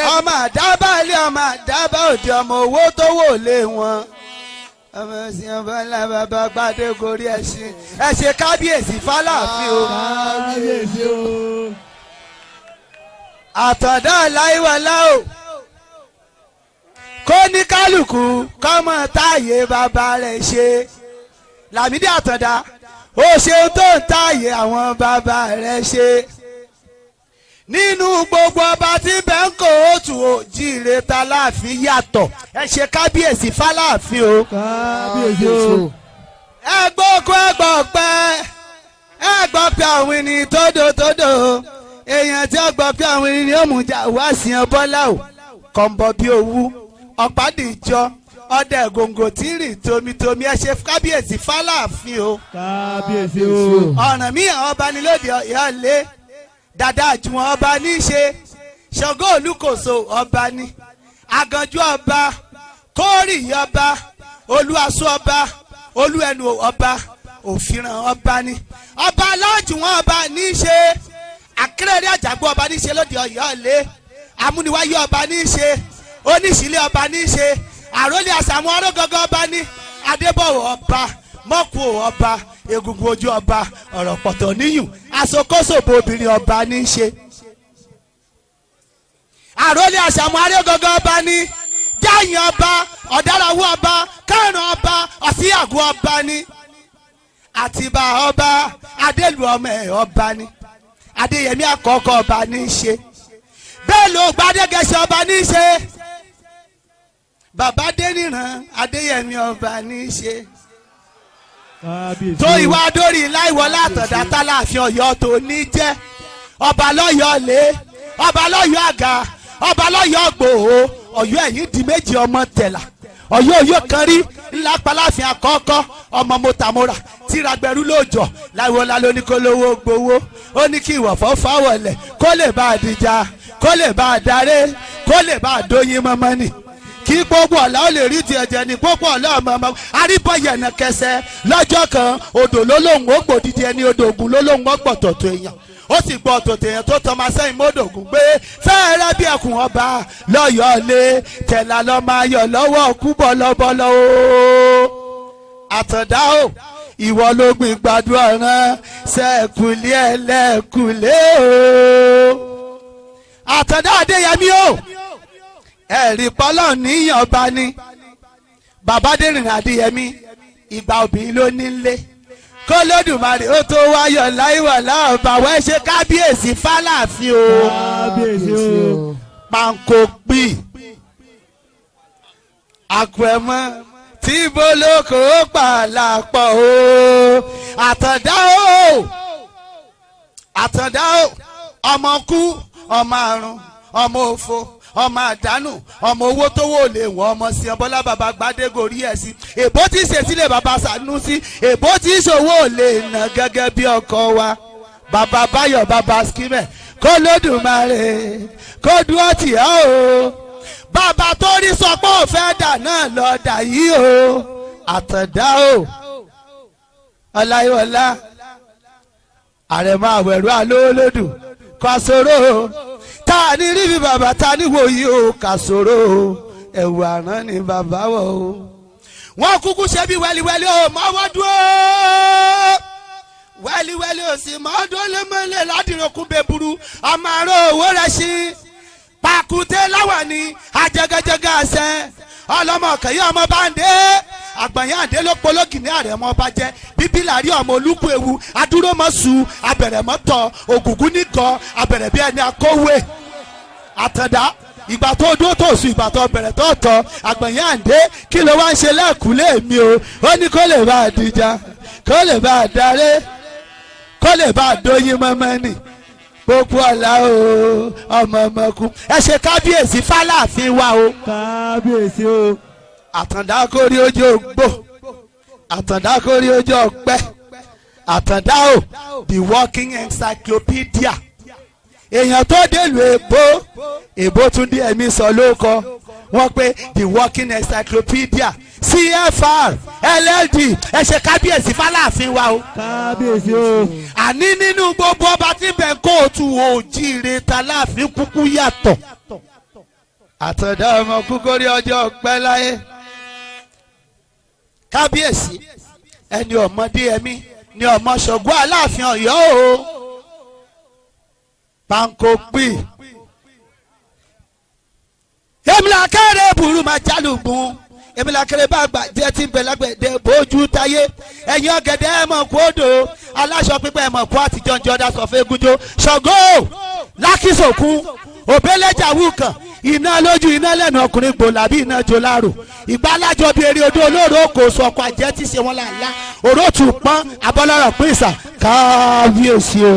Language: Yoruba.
ọmọ àdábà ilé ọmọ àdábà òde ọmọ owó tó wò lé wọn ọmọ ẹ̀sìn ọba ńlá bàbá gbadé gorí ẹ̀sìn ẹ ṣe kábíyèsí fáláàfin o. kábíyèsí o. àtọ̀dá aláìwọlá o kó ní kálukú kọ́mọ táàyè bàbá rẹ̀ ṣe Lámídì Àtàndá ó ṣeun tó ń táàyè àwọn bàbá rẹ̀ ṣe nínú gbogbo ọba tí bẹ́ẹ̀ ń kó òtù òjìire ta láàfin yàtọ̀ ẹ ṣe kábíyèsí fáláàfin o. kábíyèsí o. ẹ gbọ́ kó ẹ gbọ́ pẹ́ ẹ gbọ́ pé àwọn ènìyàn tódòtódò èèyàn tí ó gbọ́ pé àwọn ènìyàn ó mú jà wá sí ọ bọ́lá o kọ̀ǹbọ̀ bí owú ọ̀pádìjọ ọdẹ gòǹgò tí rìn tomitomi ẹ ṣe kábíyèsí fáláàfin o. kábíyèsí o. ọ̀ràn míyàn ọba ní lóde Ọ̀yọ́ lé dada àjùwọ̀n ọba ní í ṣe Ṣàngó Olúkòso ọba ní Àgànjú ọba Kórì ọba Olúaṣọ ọba Olúẹnu ọba Òfìràn ọba ní ọba alájùwọ̀n ọba ní í ṣe Akérèdé Àjàgbó ọba ní í ṣe lóde Ọ̀yọ́ lé Amúniwáyé ọba ní í ṣe Oníṣìlẹ̀ ọba ní í ṣe Àrólé Àsàmú Arógangan ọba ní Adébọ̀wọ̀ ọba Mọ́kù ọba Egungun ojú ọba ọ̀rọ̀ pọ̀tọ̀ níyùn Asokóṣòbò obìnrin ọba ní í ṣe Àrólé Àsàmú Arógangan ọba ní Jáyìn ọba Ọ̀dàràwú ọba Kárùn ọba Ọ̀síyàgò ọba ní Àtìbà ọba Adélù ọmọ ẹ̀ ọba ní Adéyẹmí àkọ́kọ́ ọba ní í ṣe bẹ́ẹ̀ ló Gbádégẹṣin ọba ní í ṣe Bàbá Adéníran Adéyẹmí ọba ní í ṣe tó ìwà dórí Láìwọlá Àtàndá tálàfin Ọ̀yọ́ tó ní jẹ́ ọba lọ́yọ́ lé ọba lọ́yọ́ àga ọba lọ́yọ́ gbòó Ọ̀yọ́ ẹ̀yìn di méjì ọmọ tẹ̀là Ọ̀yọ́ òyò kan rí ńlá paláfin àkọ́kọ́ ọmọ mọ́tàmọ́ra tíragbẹ̀rú lóòjọ́ Láìwọlá ló ní kó lówó gbowó ó ní kí ìwọ̀fọ́ fáwọ̀lẹ̀ kó lè bá a dìjà kó lè bá a daré kó lè bá a dóyin mọ́mọ́ nì kí gbogbo ọ̀la ó lè rí ti ẹ̀jẹ̀ ní gbogbo ọ̀la ọmọ aríbọ̀yẹ̀nà kẹsẹ̀ lọ́jọ́ kan odò lólóhùn ó gbòdìdí ẹni odò ògùn lólóhùn ó gbọ̀tọ̀tọ̀ èèyàn ó sì gbọ́ ọ̀tọ̀tọ̀ èèyàn tó tọmọ sẹ́yìn mọ́dògùn gbé fẹ́ẹ́rẹ́ bí ẹkùn ọba lọ́yọ̀ọ́ lé tẹ̀lá lọ́ máa yọ̀ lọ́wọ́ kú bọ́lọ́bọ́lọ́ o. Àtàndá o ìwọ ló gbìn gbàdúrà rán sẹ́ẹ̀kùlé ẹlẹ́kùlé o. Àtàndá Adéyẹmí o ẹ̀rí pọ́lọ́ níyàn ọba ní bàbá Adéníran Adéyẹmí ìgbà obìnrin ló nílé kó lódùmarè ó tó wáyọ̀ Láìwọlá ọba wẹ́ ṣe kábíyèsí fáláàfin o. kábíyèsí o. Panko pì àgbẹ̀mọ́ tí bolóko pàlàpọ̀ o. Àtàndá o Àtàndá o ọmọ kú ọmọ àrùn ọmọ òfò ọmọ àdánù ọmọ owó tó wò lè wọ́n ọmọ sí ọbọ̀lá bàbá Gbádégòrí ẹ̀ sí èbó tí ṣètìlẹ̀ bàbá Sànúsí èbó tí ṣòwò lè nà gẹ́gẹ́ bí ọkọ wa bàbá Báyọ̀ bàbá skimẹ̀ kó lódùmarè kó dúró tì á o bàbá tó rí sọ pé ó fẹ́ dà náà lọ dà yìí o. Àtàndá o Ọláyíwọlá àrẹ̀mọ àwẹ̀rú alówólódù Kàsòrò ta ni rí bí bàbá ta ni wòyí o Kàsòrò ẹ̀wù àrán ni bàbá wọ̀ o. wọ́n kúkú ṣe bí wẹ́líwẹ́lí o mọ́wọ́ dúró wẹ́líwẹ́lí o sì mọ́dún lẹ́mọ́lẹ́ ládìrọ́kùn bẹ́bùrú ọmọ àrò owó rẹ̀ sí pàkúté láwà ní ajẹgẹjẹgẹ àṣẹ ọlọmọ kẹyẹ ọmọ báńdé àgbàyàn àdé ló pológì ní àrẹ̀mọ ọba jẹ bíbí làrí ọmọ olúkú ewu adúrómọ̀sù abẹ̀rẹ̀mọ́tọ̀ ògùngún nìkan abẹ̀rẹ̀ bí ẹni akówé. Àtàndá ìgbà tó dúró tó sùn ìgbà tó bẹ̀rẹ̀ tó tọ̀ àgbàyàn àdé kí ló wá ń ṣe lẹ́ẹ̀kúlé mi o ó ní kó lè bá a dìjà kó lè bá a daré kó lè bá a dóyin mọ́mọ́ nì gbogbo ọ̀la o ọmọ ọmọkùn ẹ ṣe kábíyèsí fáláàfin wa o. kábíyèsí o. Àtàndá kórí ojú ògbó Àtàndá kórí ojú ọ̀pẹ Àtàndá o the walking encyclopedia èèyàn tó délùú èbó tún dé ẹ̀mí sọ lóko wọ́n pé the working encyclopedia CFR LLD ẹ ṣe kábíyèsí fáláàfin wa o. kábíyèsí o. àní nínú gbogbo ọba tí bẹ́ẹ̀ kóòtù òjìire ta láàfin kúkú yàtọ̀ àtọ̀dá ọmọ kúkórí ọjọ́ pẹ́ láyé kábíyèsí ẹni ọmọdé ẹmí ni ọmọ ṣògùn Aláàfin Ọ̀yọ́ o panko pì èmìlà kẹrẹ burú máa jálùgbùn èmìlà kẹrẹ bá gbà jẹ tí ń bẹ lágbẹ̀dẹ bójú táyé ẹ̀yin ọ̀gẹ̀dẹ̀ ẹ̀ mọ̀ kó odò aláṣọ pípẹ́ ẹ̀ mọ̀ kó àtijọ́ ń jọdá sọ fún egúnjó Ṣàngó lákìsòkun òbẹ́lẹ́jà wùkàn iná lójú iná lẹ́nu ọkùnrin gbòòlà bí iná jó láàrò ìgbàlájọ bíi eré odó olóró kò sọ ọkọ àjẹ tí ṣe wọn là ńlá òrótù pọ́n abọ́lọ́rọ̀ pín ìsà kábíyèsí o.